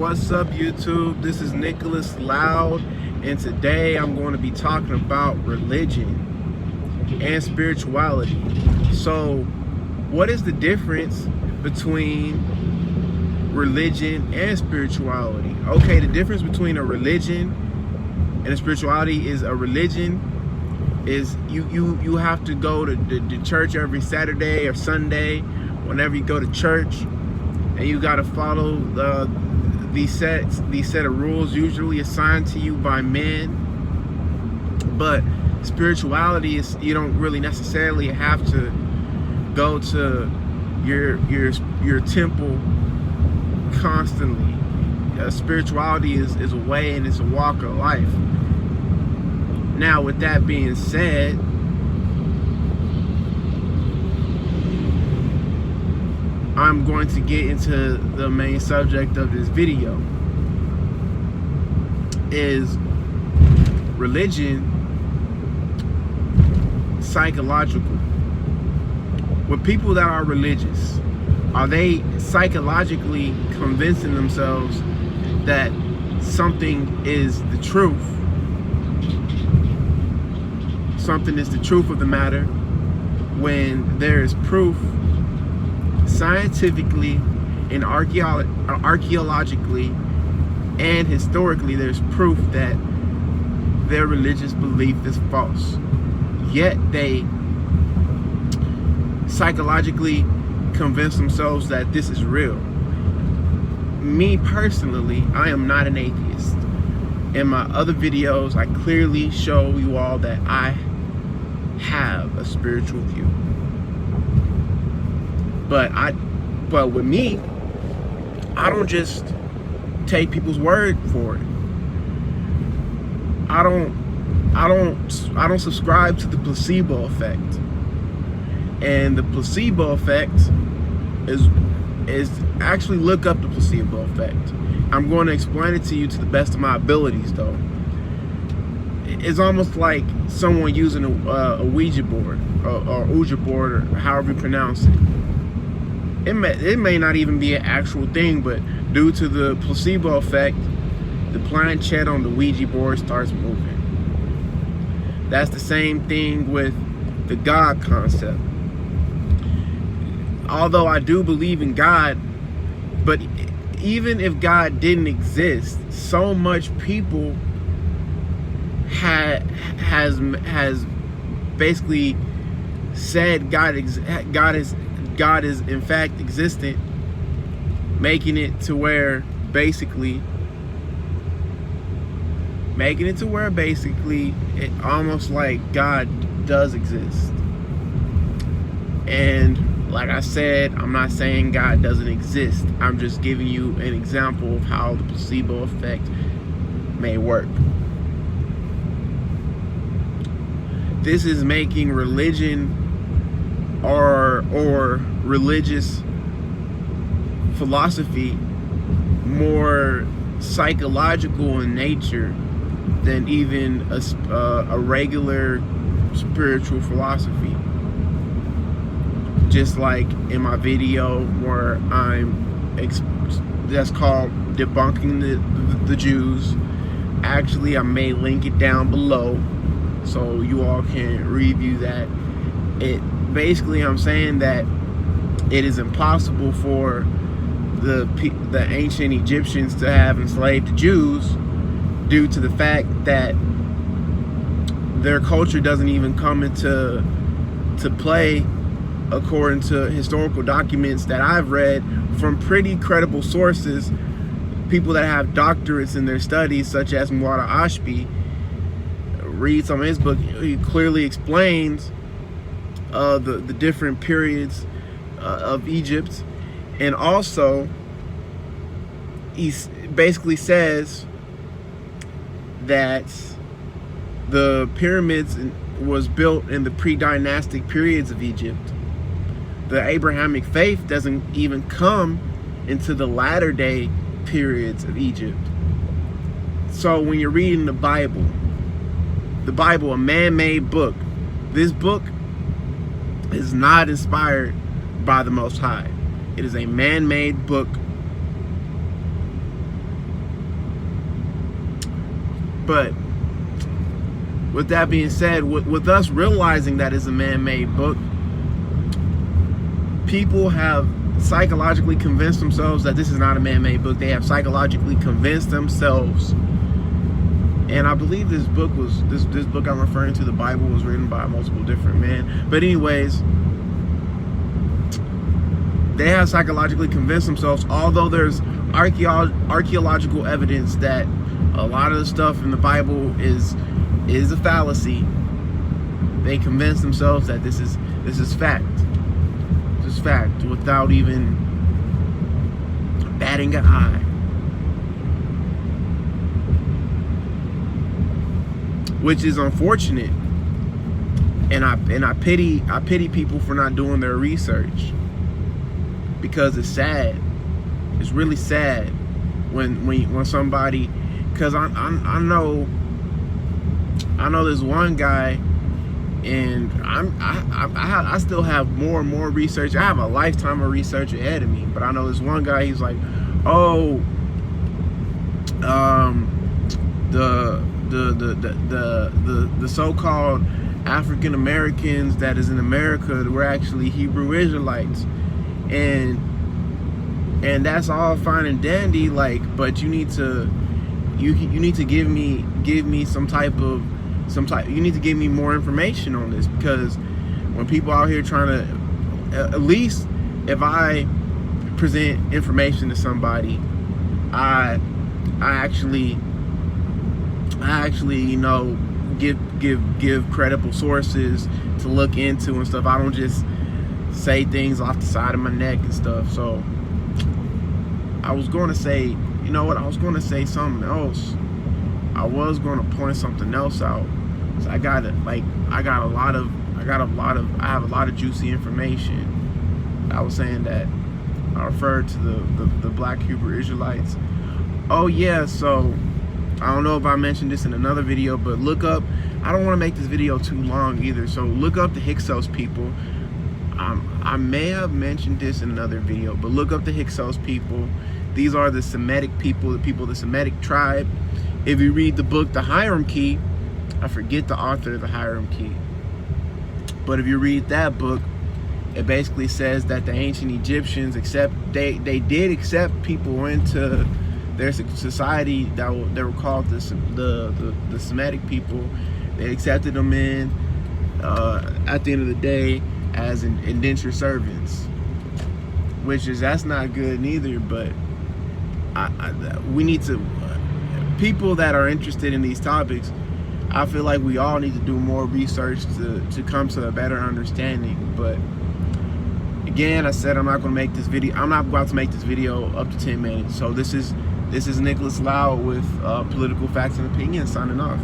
What's up, YouTube? This is Nicholas Loud, and today I'm going to be talking about religion and spirituality. So, what is the difference between religion and spirituality? Okay, the difference between a religion and a spirituality is a religion is you have to go to church every Saturday or Sunday, whenever you go to church, and you got to follow these set of rules usually assigned to you by men. But spirituality is, you don't really necessarily have to go to your temple constantly. Spirituality is a way, and it's a walk of life. Now, with that being said, I'm going to get into the main subject of this video. Is religion psychological? With people that are religious, are they psychologically convincing themselves that something is the truth? Something is the truth of the matter when there is proof scientifically and archaeologically and historically, there's proof that their religious belief is false, yet they psychologically convince themselves that this is real. Me personally, I am not an atheist. In my other videos, I clearly show you all that I have a spiritual view. But with me, I don't just take people's word for it. I don't subscribe to the placebo effect. And the placebo effect is actually, look up the placebo effect. I'm going to explain it to you to the best of my abilities, though. It's almost like someone using a Ouija board or Ouija board, or however you pronounce it. It may not even be an actual thing, but due to the placebo effect, the planchette on the Ouija board starts moving. That's the same thing with the God concept. Although I do believe in God, but even if God didn't exist, so much people has basically said God is in fact existent, making it to where basically it almost like God does exist. And like I said, I'm not saying God doesn't exist. I'm just giving you an example of how the placebo effect may work. This is making religion or religious philosophy more psychological in nature than even a regular spiritual philosophy. Just like in my video where that's called Debunking the Jews. Actually, I may link it down below so you all can review that. Basically, I'm saying that it is impossible for the ancient Egyptians to have enslaved the Jews due to the fact that their culture doesn't even come into play according to historical documents that I've read from pretty credible sources, people that have doctorates in their studies, such as Muata Ashby. Read some of his book. He clearly explains the different periods of Egypt, and also he basically says that the pyramids was built in the pre-dynastic periods of Egypt. The Abrahamic faith doesn't even come into the latter day periods of Egypt. So when you're reading the Bible, a man-made book, this book is not inspired by the Most High. It is a man-made book But with that being said, with us realizing that it's a man-made book, people have psychologically convinced themselves that this is not a man-made book. They have psychologically convinced themselves. And I believe this book I'm referring to, the Bible, was written by multiple different men. But anyways, they have psychologically convinced themselves, although there's archaeological evidence that a lot of the stuff in the Bible is a fallacy. They convince themselves that this is fact. This is fact without even batting an eye. Which is unfortunate. And I pity people for not doing their research. Because it's sad. It's really sad when somebody, because I know there's one guy, and I still have more and more research. I have a lifetime of research ahead of me, but I know there's one guy. He's like, oh, the so-called African Americans that is in America were actually Hebrew Israelites, and that's all fine and dandy, like, but you need to give me some type, you need to give me more information on this, because when people out here trying to, at least if I present information to somebody, I actually give credible sources to look into and stuff. I don't just say things off the side of my neck and stuff. So I was going to say, you know what? I was going to say something else. I was going to point something else out. So I have a lot of juicy information. I was saying that I referred to the black Hebrew Israelites. Oh yeah, so I don't know if I mentioned this in another video, but look up, I don't want to make this video too long either, so look up the Hyksos people. I may have mentioned this in another video, but look up the Hyksos people. These are the Semitic people, the Semitic tribe. If you read the book, The Hierarchy, I forget the author of The Hierarchy, but if you read that book, it basically says that the ancient Egyptians they did accept people into their society they were called the Semitic people. They accepted them in at the end of the day as indentured servants, that's not good neither. But we need to, people that are interested in these topics, I feel like we all need to do more research to come to a better understanding. But again, I said I'm not going to make this video. I'm not about to make this video up to 10 minutes. So this is Nicholas Lau with Political Facts and Opinions, signing off.